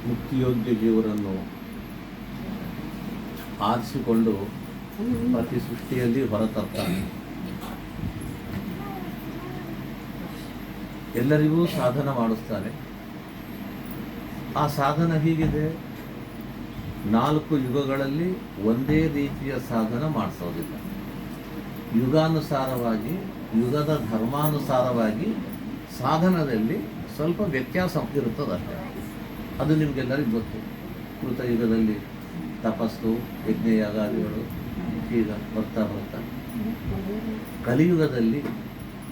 ಮುಕ್ತಿಯೋಗ್ಯ ಜೀವರನ್ನು ಆರಿಸಿಕೊಂಡು ಪ್ರತಿ ಸೃಷ್ಟಿಯಲ್ಲಿ ಹೊರತರ್ತಾನೆ. ಎಲ್ಲರಿಗೂ ಸಾಧನ ಮಾಡಿಸ್ತಾನೆ. ಆ ಸಾಧನ ಹೀಗಿದೆ, 4 ಯುಗಗಳಲ್ಲಿ ಒಂದೇ ರೀತಿಯ ಸಾಧನ ಮಾಡಿಸೋದಿಲ್ಲ. ಯುಗಾನುಸಾರವಾಗಿ, ಯುಗದ ಧರ್ಮಾನುಸಾರವಾಗಿ ಸಾಧನದಲ್ಲಿ ಸ್ವಲ್ಪ ವ್ಯತ್ಯಾಸ ಇರುತ್ತದಷ್ಟೇ. ಅದು ನಿಮಗೆಲ್ಲರಿಗೂ ಗೊತ್ತು. ಕೃತಯುಗದಲ್ಲಿ ತಪಸ್ಸು, ಯಜ್ಞಯಾಗಾದಿಗಳು ಈಗ ಬರ್ತಾ ಕಲಿಯುಗದಲ್ಲಿ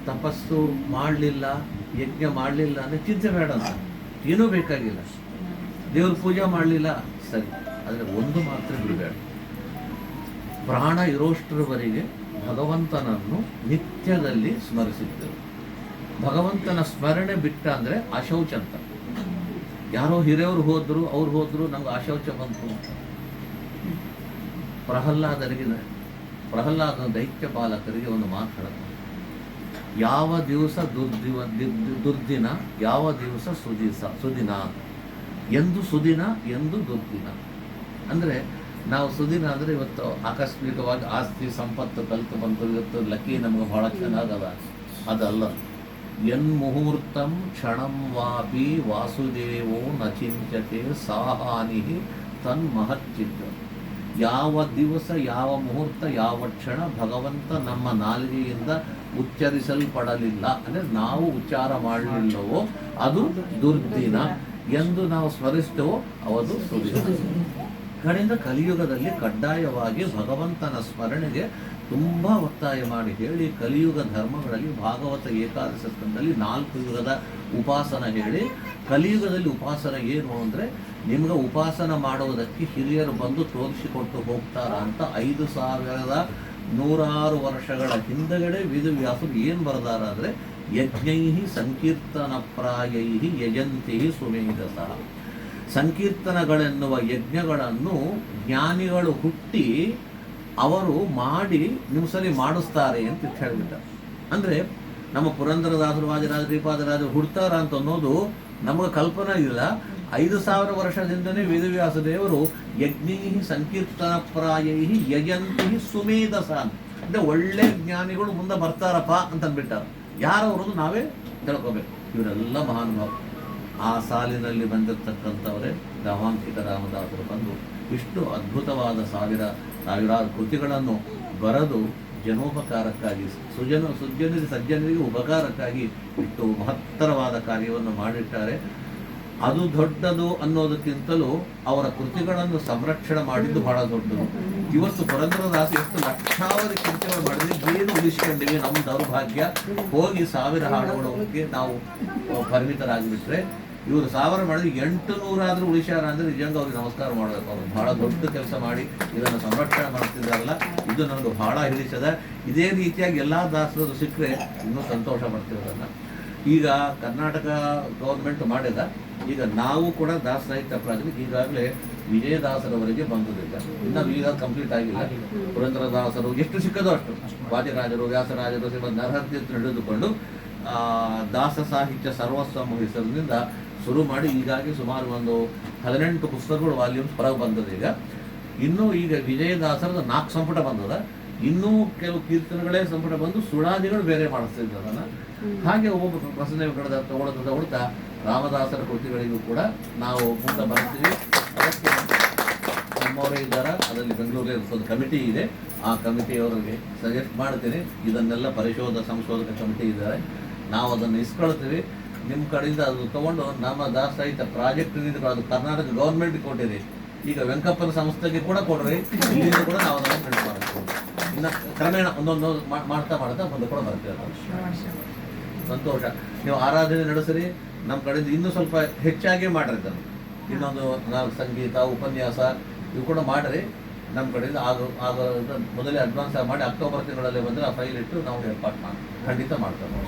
ತಪಸ್ಸು ಮಾಡಲಿಲ್ಲ, ಯಜ್ಞ ಮಾಡಲಿಲ್ಲ ಅಂದರೆ ಚಿಂತೆ ಬೇಡ ಅಂತ, ಏನೂ ಬೇಕಾಗಿಲ್ಲ. ದೇವ್ರ ಪೂಜೆ ಮಾಡಲಿಲ್ಲ ಸರಿ, ಆದರೆ ಒಂದು ಮಾತ್ರ ಬಿಡಬೇಡ, ಪ್ರಾಣ ಇರೋಷ್ಟರವರೆಗೆ ಭಗವಂತನನ್ನು ನಿತ್ಯದಲ್ಲಿ ಸ್ಮರಿಸಿದ್ದೆವು. ಭಗವಂತನ ಸ್ಮರಣೆ ಬಿಟ್ಟ ಅಂದರೆ ಅಶೌಚ ಅಂತ. ಯಾರೋ ಹಿರಿಯವರು ಹೋದ್ರು, ಅವ್ರು ಹೋದ್ರು, ನಮ್ಗೆ ಅಶೌಚ ಬಂತು. ಪ್ರಹ್ಲಾದನ ದೈತ್ಯ ಪಾಲಕರಿಗೆ ಒಂದು ಮಾತಾಡುತ್ತೆ, ಯಾವ ದಿವಸ ದುರ್ದಿನ, ಯಾವ ದಿವಸ ಸುದಿನ, ಎಂದು ಸುದಿನ ಎಂದು ದುರ್ದಿನ. ಅಂದರೆ ನಾವು ಸುದಿನ ಅಂದರೆ ಇವತ್ತು ಆಕಸ್ಮಿಕವಾಗಿ ಆಸ್ತಿ ಸಂಪತ್ತು ಕಲಿತು ಬಂತು, ಇವತ್ತು ಲಕ್ಕಿ ನಮ್ಗೆ ಭಾಳ ಚೆನ್ನಾಗದ, ಅದಲ್ಲ. ಯನ್ಮುಹೂರ್ತಂ ಕ್ಷಣಂ ವಾಪಿ ವಾಸುದೇವೋ ನ ಚಿಂತ್ಯತೆ ಸಾಹಾನಿ ತನ್ಮಹಚ್ಚಿತ್ತ. ಯಾವ ದಿವಸ, ಯಾವ ಮುಹೂರ್ತ, ಯಾವ ಕ್ಷಣ ಭಗವಂತ ನಮ್ಮ ನಾಲಿಗೆಯಿಂದ ಉಚ್ಚರಿಸಲ್ಪಡಲಿಲ್ಲ ಅಂದರೆ ನಾವು ಉಚ್ಚಾರ ಮಾಡಲಿಲ್ಲವೋ ಅದು ದುರ್ದಿನ. ಎಂದು ನಾವು ಸ್ಮರಿಸ್ತೇವೋ ಅವದು ಸುದಿನ. ಕಡೆಯಿಂದ ಕಲಿಯುಗದಲ್ಲಿ ಕಡ್ಡಾಯವಾಗಿ ಭಗವಂತನ ಸ್ಮರಣೆಗೆ ತುಂಬ ಒತ್ತಾಯ ಮಾಡಿ ಹೇಳಿ, ಕಲಿಯುಗ ಧರ್ಮಗಳಲ್ಲಿ ಭಾಗವತ ಏಕಾದಶ ಸ್ಕಂದದಲ್ಲಿ 4 ಯುಗದ ಉಪಾಸನ ಹೇಳಿ, ಕಲಿಯುಗದಲ್ಲಿ ಉಪಾಸನ ಏನು ಅಂದರೆ ನಿಮ್ಗೆ ಉಪಾಸನ ಮಾಡುವುದಕ್ಕೆ ಹಿರಿಯರು ಬಂದು ತೋರಿಸಿಕೊಟ್ಟು ಹೋಗ್ತಾರ ಅಂತ 5100 ವರ್ಷಗಳ ಹಿಂದಗಡೆ ವೇದವ್ಯಾಸರು ಏನು ಬರೆದಾರ ಅಂದರೆ, ಯಜ್ಞೈ ಸಂಕೀರ್ತನ ಪ್ರಾಯೈ ಯಜಂತಿ ಸುಮೇಧಸ. ಸಂಕೀರ್ತನಗಳೆನ್ನುವ ಯಜ್ಞಗಳನ್ನು ಜ್ಞಾನಿಗಳು ಹುಟ್ಟಿ ಅವರು ಮಾಡಿ ನಿಮ್ಸಲಿ ಮಾಡಿಸ್ತಾರೆ ಅಂತ ಹೇಳಿಬಿಟ್ಟಾರೆ. ಅಂದರೆ ನಮ್ಮ ಪುರಂದರದಾಸರು, ವಾದಿರಾಜ, ಶ್ರೀಪಾದರಾಜರು ಹುಡ್ತಾರ ಅಂತ ಅನ್ನೋದು ನಮಗೆ ಕಲ್ಪನೆ ಇಲ್ಲ. 5000 ವರ್ಷದಿಂದನೇ ವೇದವ್ಯಾಸ ದೇವರು ಯಜ್ಞೈ ಸಂಕೀರ್ತನ ಪ್ರಾಯೈ ಯಜಂತಿ ಸುಮೇಧಸ ಅಂದರೆ ಒಳ್ಳೆ ಜ್ಞಾನಿಗಳು ಮುಂದೆ ಬರ್ತಾರಪ್ಪ ಅಂತ ಅಂದ್ಬಿಟ್ಟಾರೆ. ಯಾರವರದು ನಾವೇ ತಿಳ್ಕೋಬೇಕು. ಇವರೆಲ್ಲ ಮಹಾನುಭಾವರು. ಆ ಸಾಲಿನಲ್ಲಿ ಬಂದಿರತಕ್ಕಂಥವರೇ ರಾಮಾಂಕಿತ ರಾಮದಾಸರು ಬಂದು ಇಷ್ಟು ಅದ್ಭುತವಾದ ಸಾವಿರಾರು ಕೃತಿಗಳನ್ನು ಬರೆದು ಜನೋಪಕಾರಕ್ಕಾಗಿ, ಸಜ್ಜನರಿಗೆ ಉಪಕಾರಕ್ಕಾಗಿ ಇಷ್ಟು ಮಹತ್ತರವಾದ ಕಾರ್ಯವನ್ನು ಮಾಡಿದ್ದಾರೆ. ಅದು ದೊಡ್ಡದು ಅನ್ನೋದಕ್ಕಿಂತಲೂ ಅವರ ಕೃತಿಗಳನ್ನು ಸಂರಕ್ಷಣೆ ಮಾಡಿದ್ದು ಬಹಳ ದೊಡ್ಡದು. ಇವತ್ತು ಪುರಂದರದಾಸ ಎಷ್ಟು ಲಕ್ಷಾವಧಿ ಕೃತಿಗಳು ಮಾಡಿದ್ವಿ, ಏನು ಉಳಿಸ್ಕೊಂಡಿವಿ, ನಮ್ಮ ದೌರ್ಭಾಗ್ಯ. ಹೋಗಿ 1000 ಹಾಡುಗಳಿಗೆ ನಾವು ಪರಿಮಿತರಾಗಿಬಿಟ್ರೆ, ಇವರು 1000 ಮಾಡಿದ್ರೆ 800 ಆದರೂ ಉಳಿಸ್ಯಾರ ಅಂದರೆ ನಿಜಂಗ ಅವ್ರಿಗೆ ನಮಸ್ಕಾರ ಮಾಡಬೇಕು. ಅವರು ಬಹಳ ದೊಡ್ಡ ಕೆಲಸ ಮಾಡಿ ಇದನ್ನು ಸಂರಕ್ಷಣೆ ಮಾಡ್ತಿದ್ದಾರಲ್ಲ, ಇದು ನನಗೆ ಬಹಳ ಹಿಡಿಸದ. ಇದೇ ರೀತಿಯಾಗಿ ಎಲ್ಲ ದಾಸರು ಸಿಕ್ಕರೆ ಇನ್ನೂ ಸಂತೋಷ ಪಡ್ತಿರೋದನ್ನು. ಈಗ ಕರ್ನಾಟಕ ಗೌರ್ಮೆಂಟ್ ಮಾಡಿದ, ಈಗ ನಾವು ಕೂಡ ದಾಸ ಸಾಹಿತ್ಯ ಪ್ರಾಜೆಕ್ಟ್ ಈಗಾಗಲೇ ವಿಜಯದಾಸರವರೆಗೆ ಬಂದಿಲ್ಲ, ಇನ್ನೂ ಈಗ ಕಂಪ್ಲೀಟ್ ಆಗಿಲ್ಲ. ಪುರಂದರದಾಸರು ಎಷ್ಟು ಸಿಕ್ಕದೋ ಅಷ್ಟು, ವಾದಿರಾಜರು, ವ್ಯಾಸರಾಜರು, ಶ್ರೀಮದ್ ನರಹರಿತೀರ್ಥ ಹಿಡಿದುಕೊಂಡು ದಾಸ ಸಾಹಿತ್ಯ ಸರ್ವಸ್ವ ಮುಗಿಸೋದ್ರಿಂದ ಶುರು ಮಾಡಿ ಈಗಾಗಿ ಸುಮಾರು ಒಂದು 18 ಪುಸ್ತಕಗಳು ವಾಲ್ಯೂಮ್ಸ್ ಹೊರಗೆ ಬಂದದ. ಇನ್ನೂ ಈಗ ವಿಜಯದಾಸರದ 4 ಸಂಪುಟ ಬಂದದ, ಇನ್ನೂ ಕೆಲವು ಕೀರ್ತನೆಗಳೇ ಸಂಪುಟ ಬಂದು ಸುಳಾದಿಗಳು ಬೇರೆ ಮಾಡಿಸ್ತಿದ್ದದನ್ನ. ಹಾಗೆ ಒಬ್ಬೊಬ್ಬ ಪ್ರಸನ್ನ ತಗೊಳ್ತಾ ರಾಮದಾಸರ ಕೃತಿಗಳಿಗೂ ಕೂಡ ನಾವು ಮುಂದೆ ಬರ್ತೀವಿ. ಅದಕ್ಕೆ ನಮ್ಮವರೇ ಇದ್ದಾರೆ, ಅದರಲ್ಲಿ ಬೆಂಗಳೂರಲ್ಲಿ ಒಂದು ಕಮಿಟಿ ಇದೆ. ಆ ಕಮಿಟಿಯವರಿಗೆ ಸಜೆಸ್ಟ್ ಮಾಡ್ತೀನಿ, ಇದನ್ನೆಲ್ಲ ಸಂಶೋಧಕ ಕಮಿಟಿ ಇದ್ದಾರೆ, ನಾವು ಅದನ್ನು ಇಸ್ಕೊಳ್ತೀವಿ. ನಿಮ್ಮ ಕಡೆಯಿಂದ ಅದು ತೊಗೊಂಡು ನಮ್ಮ ದಾಸ ಸಾಹಿತ್ಯ ಪ್ರಾಜೆಕ್ಟ್ ಅದು ಕರ್ನಾಟಕ ಗೌರ್ಮೆಂಟ್ಗೆ ಕೊಟ್ಟಿರಿ, ಈಗ ವೆಂಕಪ್ಪನ ಸಂಸ್ಥೆಗೆ ಕೂಡ ಕೊಡ್ರಿ, ಇಲ್ಲಿಂದ ಕೂಡ ನಾವು ಅದನ್ನು ಪ್ರಿಂಟ್ ಮಾಡ್ತೀವಿ. ಇನ್ನು ಕ್ರಮೇಣ ಒಂದೊಂದು ಮಾಡ್ತಾ ಮುಂದೆ ಕೂಡ ಬರ್ತೀವಿ. ಸಂತೋಷ. ನೀವು ಆರಾಧನೆ ನಡೆಸಿರಿ, ನಮ್ಮ ಕಡೆಯಿಂದ ಇನ್ನೂ ಸ್ವಲ್ಪ ಹೆಚ್ಚಾಗಿ ಮಾಡಿರ್ತಾರೆ. ಇನ್ನೊಂದು ಸಂಗೀತ, ಉಪನ್ಯಾಸ ಇವು ಕೂಡ ಮಾಡಿರಿ. ನಮ್ಮ ಕಡೆಯಿಂದ ಮೊದಲೇ ಅಡ್ವಾನ್ಸ್ ಮಾಡಿ ಅಕ್ಟೋಬರ್ ತಿಂಗಳಲ್ಲಿ ಬಂದರೆ ಆ ಫೈಲ್ ಇಟ್ಟು ನಾವು ಏರ್ಪಾಟ್ ಖಂಡಿತ ಮಾಡ್ತೇವೆ.